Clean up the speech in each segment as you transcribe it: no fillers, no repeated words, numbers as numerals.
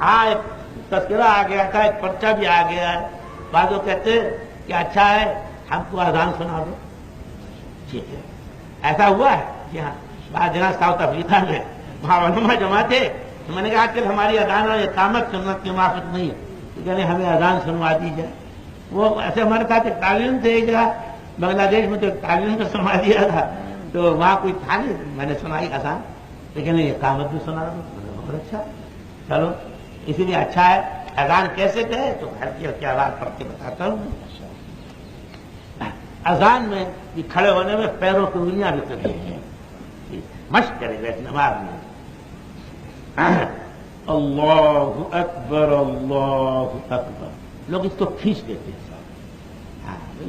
ہاں ایک تذکرہ آ گیا تھا، ایک پرچہ بھی آ گیا ہے. بعض لوگ کہتے ہیں کہ اچھا ہے ہم کو اذان سنا دو. ٹھیک ہے، ایسا ہوا ہے. جی ہاں، بعض جگہ ساؤتھ افریقہ میں وہاں علماء جمع تھے، تو میں نے کہا آج کل ہماری اذان اور اقامت سنت کی موافق نہیں ہے، تو کہنے ہمیں اذان سنوا دی جائے. وہ ایسے ہمارے ساتھ ایک تعلیم تھے ایک جگہ بنگلہ دیش میں، تو ایک تعلیم کو سنوا دیا تھا، تو وہاں کوئی تھا نہیں، میں نے سنائی اذان، لیکن اقامت بھی سنا دو. بہت اچھا، چلو اسی لیے اچھا ہے. اذان کیسے کہے تو گھر کی آواز پڑھ کے بتاتا ہوں. اذان میں یہ کھڑے ہونے میں پیروں کی انگلیاں بھی کرتی ہیں، مشق کرے گا نماز میں. اللہ اکبر اللہ اکبر، لوگ اس کو کھینچ دیتے ہیں،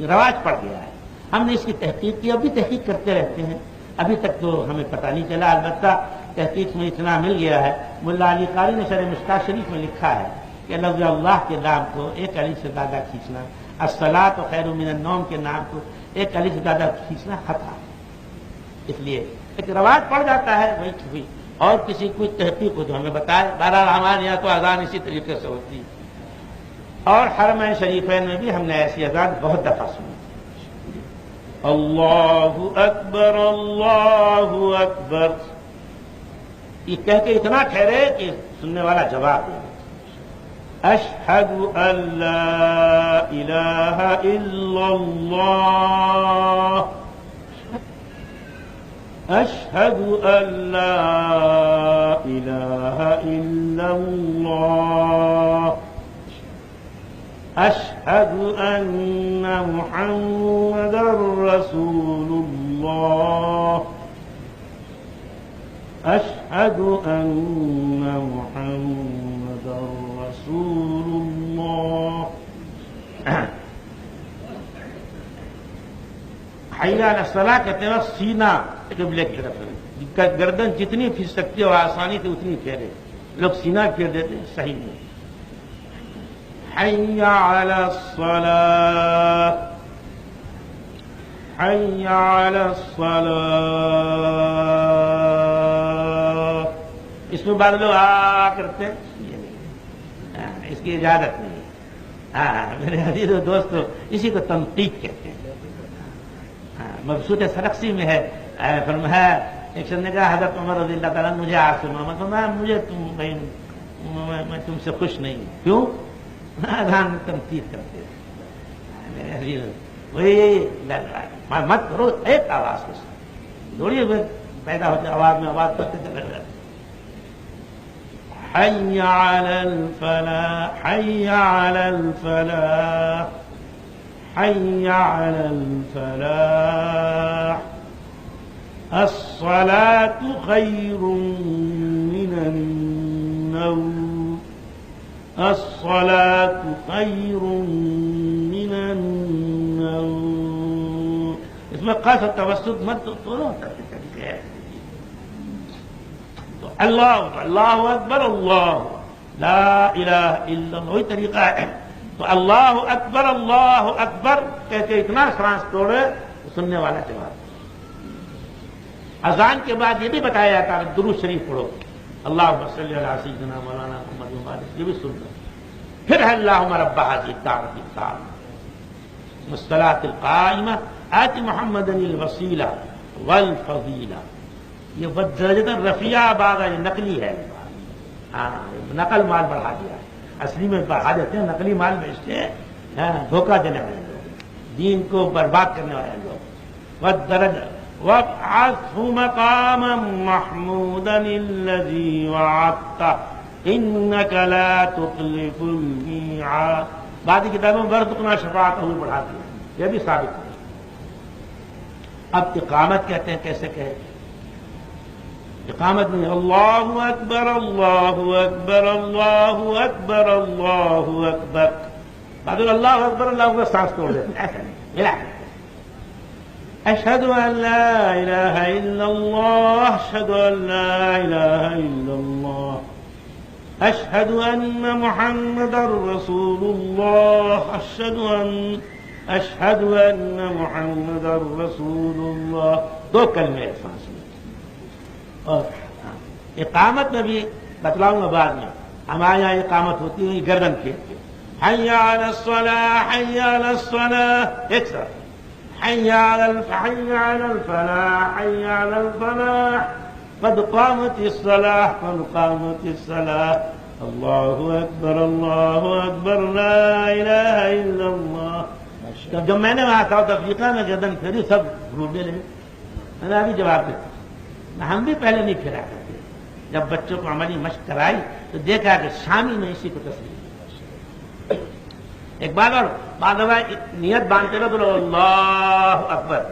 رواج پڑ گیا ہے. ہم نے اس کی تحقیق کی، ابھی تحقیق کرتے رہتے ہیں، ابھی تک تو ہمیں پتہ نہیں چلا. البتہ تحقیق میں اتنا مل گیا ہے، ملا علی قاری نے شرح مشکاۃ شریف میں لکھا ہے کہ لفظ اللہ کے نام کو ایک الف سے زیادہ کھینچنا، الصلاۃ خیر من النوم کے نام کو ایک الف سے زیادہ کھینچنا خطا ہے. اس لیے ایک رواج پڑ جاتا ہے وہی چھپی، اور کسی کوئی تحقیق ہو تو ہمیں بتائے. بہرحال ہمارے یہاں تو اذان اسی طریقے سے ہوتی ہے، اور حرمین شریفین میں بھی ہم نے ایسی اذان بہت دفعہ سنی. اللہ اکبر اللہ اکبر، یہ کہہ کے اتنا ٹھہرے کہ سننے والا جواب دے. اشہد ان لا الہ الا اللہ، اشہد ان لا الہ الا اللہ، اشہد ان محمدا رسول اللہ، اشہد ان محمدا رسول اللہ. حی علی الصلاۃ کہتے ہیں سینہ قبلے کی طرف، گردن جتنی پھر سکتی ہے اور آسانی سے اتنی پھیرے. لوگ سینہ پھیر دیتے ہیں، صحیح نہیں. حی علی الصلاۃ، حی علی الصلاۃ، اس میں بعض لوگ کرتے ہیں، اس کی اجازت نہیں. میرے عزیز و دوستو، اسی کو تنقید کہتے ہیں. مبسوط سرخسی میں ہے، فرمایا ایک شخص نے کہا حضرت عمر رضی اللہ تعالیٰ مجھے آپ سے محمد فرمایا مجھے میں تم سے خوش نہیں. کیوں؟ اذان میں تنقید کرتے ہیں. میرے عزیز وہی مت کرو، ایک آواز کو تھوڑی پیدا ہوتی آواز میں آواز کرتے چلے جاتے. حی علی الفلاح، حی علی الفلاح، حی علی الفلاح، الصلاۃ خیر من النوم، الصلاۃ خیر من النوم. اس میں قصد اور توسط مت دونوں طریقے ہیں. تو اللہ اللہ اکبر اللہ لا الہ الا اللہ وہی طریقہ ہے. تو اللہ اکبر کہتے اتنا سانس توڑے تو سننے والا جواب. اذان کے بعد یہ بھی بتایا جاتا ہے درود شریف پڑھو، اللہم صلی علی سیدنا مولانا محمد وعلى، یہ بھی سن لو. پھر ہے اللہم رب هذه الدعوة التامة والصلاة القائمة آت محمدا الوسیلہ والفضیلہ. یہ والدرجة الرفیعہ بعد یہ نقلی ہے، نقل مال بڑھا دیا ہے. اصلی میں بڑھا دیتے ہیں، نقلی مال بیچتے ہیں، دھوکہ دینے والے لوگ، دین کو برباد کرنے والے لوگ. والدرجة وابعثه مقاما محمودا الذي وعدته انك لا تخلف الميعاد. بعض کتابوں میں برزقنا شفاعتہ بڑھا دیا، یہ بھی ثابت ہے. اب اقامت کہتے ہیں، کیسے کہے؟ اقامت میں اللہ اکبر اللہ اکبر اللہ اکبر اللہ اکبر. بعد اللہ اکبر اللہ اکبر سانس توڑ دیتے ہیں، ایسا نہیں ملا. اشہد ان لا الہ الا اللہ، اشہد ان لا الہ الا اللہ، اشہد ان محمد رسول اللہ، اشہد ان محمد رسول اللہ. دو کلمے سانس میں. اور اقامت میں بھی بتلاؤں گا بعد میں. ہمارے یہاں اقامت ہوتی ہے گردن کھیل کے حی علی الصلاح حی علی الصلاح ایک ساتھ حی علی الفلاح حی علی الفلاح قد قامت الصلاح قد قامت الصلاح اللہ اکبر لا الہ الا اللہ. جب میں نے وہاں ساؤتھ افریقہ میں گردن پھیری سب ڈھونڈنے لگے. میں نے ابھی جواب دیتا ہم بھی پہلے نہیں پھیرا کرتے. جب بچوں کو عملی مشق کرائی تو دیکھا کہ شامی نے اسی کو تصویر. ایک بات اور بعد نیت باندھتے رہو تو اللہ اکبر